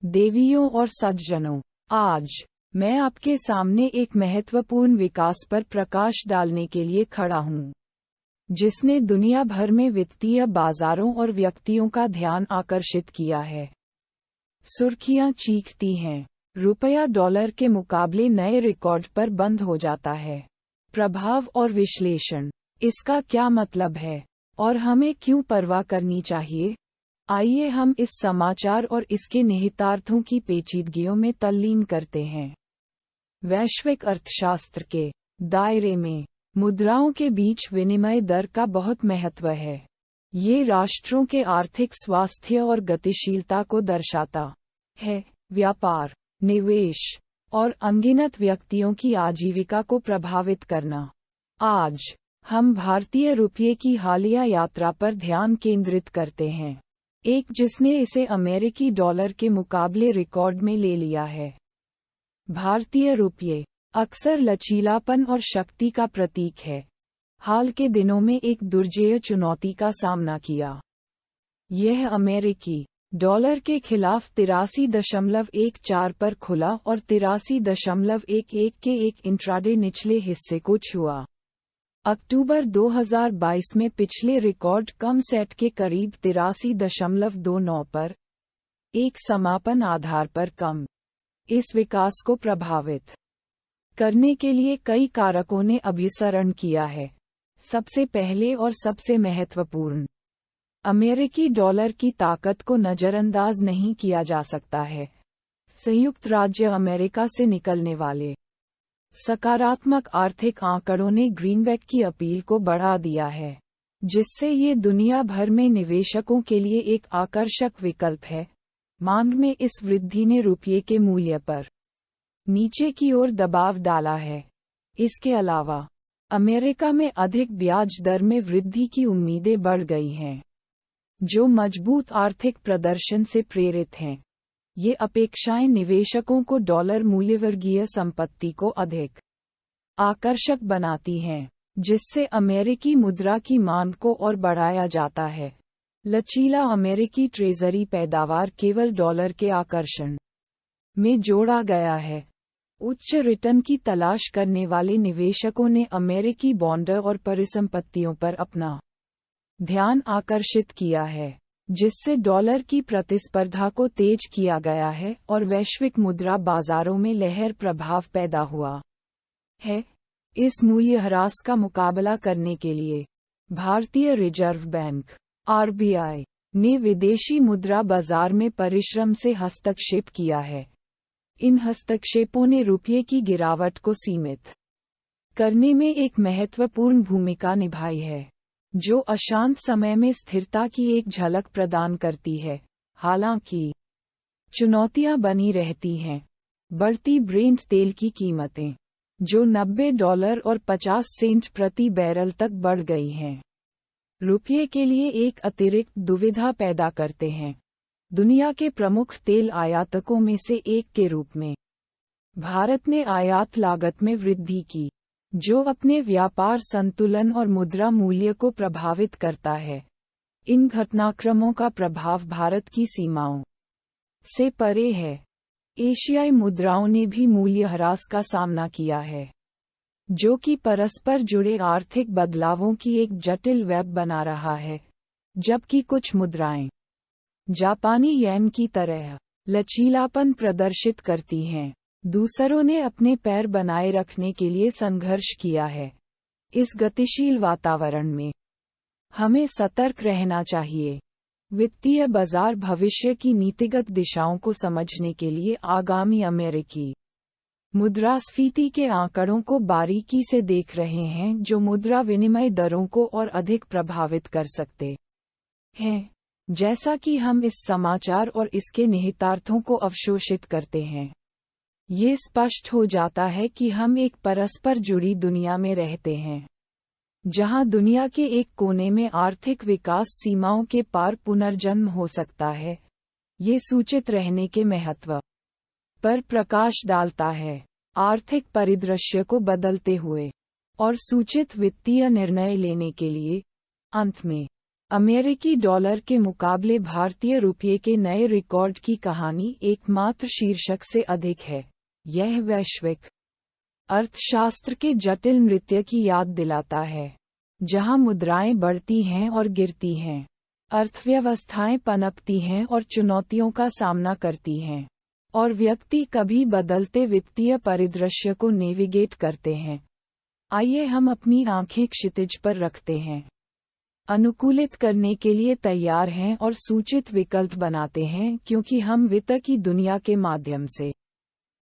देवियों और सज्जनों, आज मैं आपके सामने एक महत्वपूर्ण विकास पर प्रकाश डालने के लिए खड़ा हूँ, जिसने दुनिया भर में वित्तीय बाजारों और व्यक्तियों का ध्यान आकर्षित किया है। सुर्खियां चीखती हैं, रुपया डॉलर के मुकाबले नए रिकॉर्ड पर बंद हो जाता है। प्रभाव और विश्लेषण, इसका क्या मतलब है और हमें क्यों परवाह करनी चाहिए? आइए हम इस समाचार और इसके निहितार्थों की पेचीदगियों में तल्लीन करते हैं। वैश्विक अर्थशास्त्र के दायरे में मुद्राओं के बीच विनिमय दर का बहुत महत्व है। ये राष्ट्रों के आर्थिक स्वास्थ्य और गतिशीलता को दर्शाता है। व्यापार, निवेश और अनगिनत व्यक्तियों की आजीविका को प्रभावित करना। आज हम भारतीय रुपये की हालिया यात्रा पर ध्यान केंद्रित करते हैं, एक जिसने इसे अमेरिकी डॉलर के मुकाबले रिकॉर्ड में ले लिया है। भारतीय रुपये अक्सर लचीलापन और शक्ति का प्रतीक है। हाल के दिनों में एक दुर्जेय चुनौती का सामना किया। यह अमेरिकी डॉलर के खिलाफ 83.14 पर खुला और 83.11 के एक इंट्राडे निचले हिस्से को छुआ। अक्टूबर 2022 में पिछले रिकॉर्ड कम सेट के करीब 83.29 पर, एक समापन आधार पर कम। इस विकास को प्रभावित करने के लिए कई कारकों ने अभिसरण किया है। सबसे पहले और सबसे महत्वपूर्ण, अमेरिकी डॉलर की ताकत को नजरअंदाज नहीं किया जा सकता है। संयुक्त राज्य अमेरिका से निकलने वाले सकारात्मक आर्थिक आंकड़ों ने ग्रीनबैक की अपील को बढ़ा दिया है, जिससे ये दुनिया भर में निवेशकों के लिए एक आकर्षक विकल्प है। मांग में इस वृद्धि ने रुपये के मूल्य पर नीचे की ओर दबाव डाला है। इसके अलावा अमेरिका में अधिक ब्याज दर में वृद्धि की उम्मीदें बढ़ गई हैं, जो मजबूत आर्थिक प्रदर्शन से प्रेरित हैं। ये अपेक्षाएं निवेशकों को डॉलर मूल्यवर्गीय संपत्ति को अधिक आकर्षक बनाती हैं, जिससे अमेरिकी मुद्रा की मांग को और बढ़ाया जाता है। लचीला अमेरिकी ट्रेजरी पैदावार केवल डॉलर के आकर्षण में जोड़ा गया है। उच्च रिटर्न की तलाश करने वाले निवेशकों ने अमेरिकी बॉन्ड और परिसंपत्तियों पर अपना ध्यान आकर्षित किया है, जिससे डॉलर की प्रतिस्पर्धा को तेज किया गया है और वैश्विक मुद्रा बाजारों में लहर प्रभाव पैदा हुआ है। इस मूल्यह्रास का मुकाबला करने के लिए भारतीय रिजर्व बैंक (आरबीआई) ने विदेशी मुद्रा बाजार में परिश्रम से हस्तक्षेप किया है। इन हस्तक्षेपों ने रुपये की गिरावट को सीमित करने में एक महत्वपूर्ण भूमिका निभाई है, जो अशांत समय में स्थिरता की एक झलक प्रदान करती है। हालांकि चुनौतियां बनी रहती हैं। बढ़ती ब्रेंट तेल की कीमतें, जो $90 और 50 सेंट प्रति बैरल तक बढ़ गई हैं, रुपये के लिए एक अतिरिक्त दुविधा पैदा करते हैं। दुनिया के प्रमुख तेल आयातकों में से एक के रूप में भारत ने आयात लागत में वृद्धि की, जो अपने व्यापार संतुलन और मुद्रा मूल्य को प्रभावित करता है। इन घटनाक्रमों का प्रभाव भारत की सीमाओं से परे है। एशियाई मुद्राओं ने भी मूल्यह्रास का सामना किया है, जो कि परस्पर जुड़े आर्थिक बदलावों की एक जटिल वेब बना रहा है। जबकि कुछ मुद्राएं जापानी येन की तरह लचीलापन प्रदर्शित करती हैं, दूसरों ने अपने पैर बनाए रखने के लिए संघर्ष किया है। इस गतिशील वातावरण में हमें सतर्क रहना चाहिए। वित्तीय बाजार भविष्य की नीतिगत दिशाओं को समझने के लिए आगामी अमेरिकी मुद्रास्फीति के आंकड़ों को बारीकी से देख रहे हैं, जो मुद्रा विनिमय दरों को और अधिक प्रभावित कर सकते हैं। जैसा कि हम इस समाचार और इसके निहितार्थों को अवशोषित करते हैं, ये स्पष्ट हो जाता है कि हम एक परस्पर जुड़ी दुनिया में रहते हैं, जहां दुनिया के एक कोने में आर्थिक विकास सीमाओं के पार पुनर्जन्म हो सकता है। ये सूचित रहने के महत्व पर प्रकाश डालता है, आर्थिक परिदृश्य को बदलते हुए और सूचित वित्तीय निर्णय लेने के लिए। अंत में अमेरिकी डॉलर के मुकाबले भारतीय रुपये के नए रिकॉर्ड की कहानी एकमात्र शीर्षक से अधिक है। यह वैश्विक अर्थशास्त्र के जटिल नृत्य की याद दिलाता है, जहां मुद्राएं बढ़ती हैं और गिरती हैं, अर्थव्यवस्थाएं पनपती हैं और चुनौतियों का सामना करती हैं, और व्यक्ति कभी बदलते वित्तीय परिदृश्य को नेविगेट करते हैं। आइए हम अपनी आंखें क्षितिज पर रखते हैं, अनुकूलित करने के लिए तैयार हैं और सूचित विकल्प बनाते हैं, क्योंकि हम वित्त की दुनिया के माध्यम से